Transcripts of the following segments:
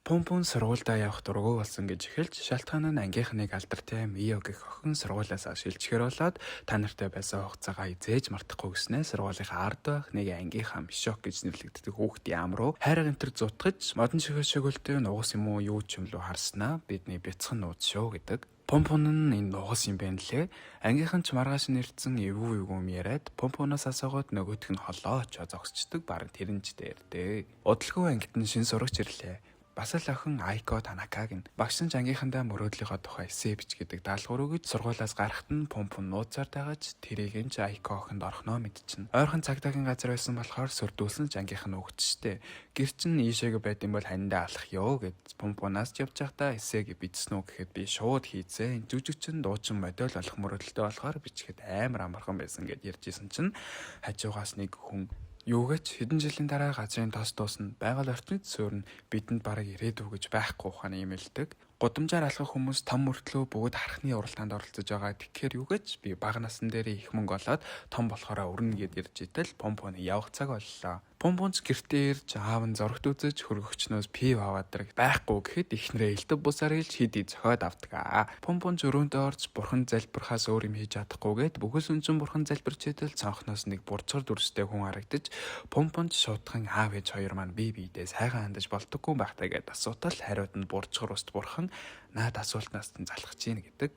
Помпон сургуультай явах дургүй болсон гэж эхэлж шалтгаан нь ангийнхныг алдартай Мио гэх охин сургуулиас шилжчихэр болоод та нартай байсан хугацаагаа эзээж мартахгүй гэснээр сургуулийнхаа ард байх нэг ангийнхаа Мишок гэж нэрлэгддэг хүүхдийн ам руу хайр гэмтэр зутгаж модон шигөлтэй нугас юм уу юу ч юм руу харснаа бидний бяцхан нууц шүү гэдэг. Помпон нь энэ нугас юм байна лээ. Ангийнхан ч маргааш нэрдсэн эвгүй юм яриад помпоноос асуугаад нөгөөх нь холоо очоо зогсчдөг баг тэрнжтэй ярдээ. Удалгүй ангид нь шин сурагч ирлээ. Бас л охин Айко Танакаг нь багш нь ангийнхандаа мөрөөдлийнхөө тухай эссе бич гэдэг даалгавар өгöd сургуулиас гарахт нь помпон нууцаар дагаж тэрийг нь Айко охинд орхноо мэдчихнэ. Ойрхон цагдаагийн газар байсан болохоор сүрдүүлсэн ч ангийнх нь өгчтэй. Гэр чин ийшээгээ байдсан бол хандаа алах ёо гэд помпоноос явж байхдаа эссег бичсэн үү гэхэд би шууд хийцээ. Жүжигчин дуучин модель болох мөрөөдөлтэй болохоор бичихэд амар амархан байсан гэд ярьжсэн чинь хажуугаас нэг хүн юугаач хэдэн жилийн дараа газрын тос дуусна байгаль орчинд суурна бидэнд бараг ирээдүй гэж байхгүй ухааны юм элдэг. Гудамжаар алхах хүмүүс том мөртлөө бүгд харахны уралдаанд оролцож байгаа. Тэгэхээр юугаач би бага насн дээр их мөнгө олоод том болохоороо өрнө гэд ирж идэл помпоны явах цаг боллоо. Помпонч гэртээ ирж аав нь зургт үзэж хөргөгчнөөс пив аваад дэрэг байхгүй гэхэд ихнэрээ элдв бусаар хэлж хидий зохиод авдаг. Помпонч өрөөндөө орж бурхан залбирхаас өөр юм хийж чадахгүйгээд бүхэл үнжин бурхан залбирч идэл цонхноос нэг бурцгар дүрстэй хүн харагдаж помпонч шуудхан аав ээж хоёр маань бие биедээ сайхан хандаж болдоггүй байхтай гэд асуутал хариуд нь бурцгар уст бурхан наад асуултнаас нь залхаж гин гэдэг.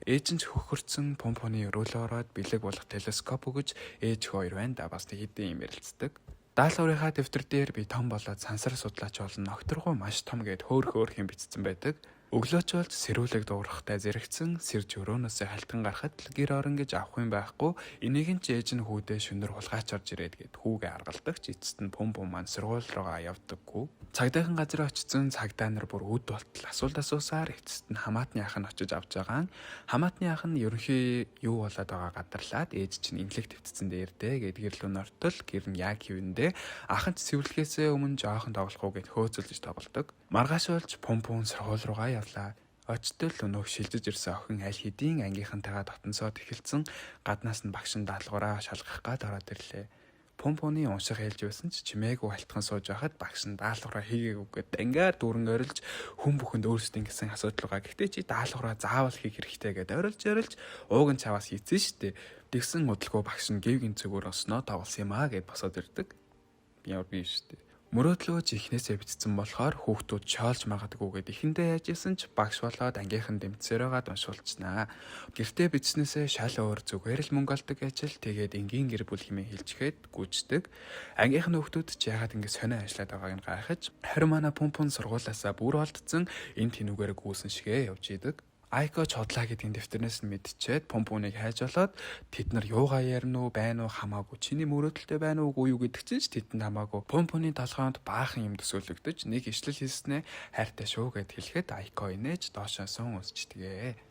Ээж нь ч хөхөрцөн помпоны өрөөлөө ороод бэлэг болох телескоп өгөж ээж хоёр байна да бас хэдийн юм ярилцдаг. Даалгаврынхаа дэвтэр дээр би том болоод сансар судлаач болно ногторгоо маш том гэд хөөх юм бичсэн байдаг. Өглөөч болж сэрүүлэг дуурахтай зэрэгцэн сэрж өрөөнөөсөө халтан гарахад л гэр орон гэж авах юм байхгүй. Энийг нь ч ээж нь хүүдээ шөнөр хулгайч орж ирээд гэд хүүгээ аргалдаг ч эцэст нь помпон маань сургууль руугаа явдаггүй. Цагдаахан газар очсон цагдаа нар бүр үд болтол асуултасуусаар эцэст нь хамаатны ах нь очиж авч байгаа. Хамаатны ах нь ерөнхий юу болоод байгаа гадарлаад ээж чинь имлэг твцсэн дээрдээ гэд гэрлүүн ортол гэр нь яг хивэндээ ах нь цэвэрлэхээсээ өмнө жоохон тоглохгүй гэд хөөцөлж тоглодог. Маргааш болж помпон сургууль руугаа явлаа. Очтол өнөөх шилжиж ирсэн охин аль хэдийн ангийнхантайгаа дотносоод эхэлсэн гаднаас нь багш нь даалгавраа шалгах гад ороод ирлээ. Помпоны унших хэлж байсан ч чимээгүй халтхан сууж байхад багш нь даалгавраа хийгээгүй гэд дангаар дүүрэн орилж хүн бүхэнд өөрсдийн гэсэн асуудал байгаа. Гэхдээ чи даалгавраа заавал хийх хэрэгтэй гэд орилж ууг нь чаваас хийцэн штэ. Тэгсэн удалгүй багш нь гэвгийн зүгөр осноо тоглосон юм аа гэд босоод ирдэг. Ямар би штэ. Мөрөөдлөөж ихнээсээ бичсэн болохоор хүүхдүүд шоолж магадгүйгээд ихэндээ яаж исэн ч багш болоод ангийнхан дэмцээрээгээд уншуулчихнаа. Гэртээ бичснээсээ шал өөр зүгээр л мөнгө олдог ажил тэгээд энгийн гэр бүл хэмээн хэлчихэд гүйцдэг. Ангийнхан хүүхдүүд ч яагаад ингэ сонио ажиллаад байгааг нь гайхаж харин манай помпон сургуулаасаа бүр олдсон энэ тэнүүгээр гүйсэн шигээ явж идэг. Айко чодлаа гэдгийн дэвтэрнээс нь мэдчихээд помпоныг хайж болоод тэд нар юугаа ярина уу байна уу хамаагүй чиний мөрөөдөлтэй байна уугүй юу гэдэг чинь ч тэдэнд хамаагүй помпоны толгоонд баахан юм төсөөлөгдөж нэг ишлэл хийснэ хайртай шүү гэд хэлэхэд Айко инээж доошоо сун үсчдэгэ.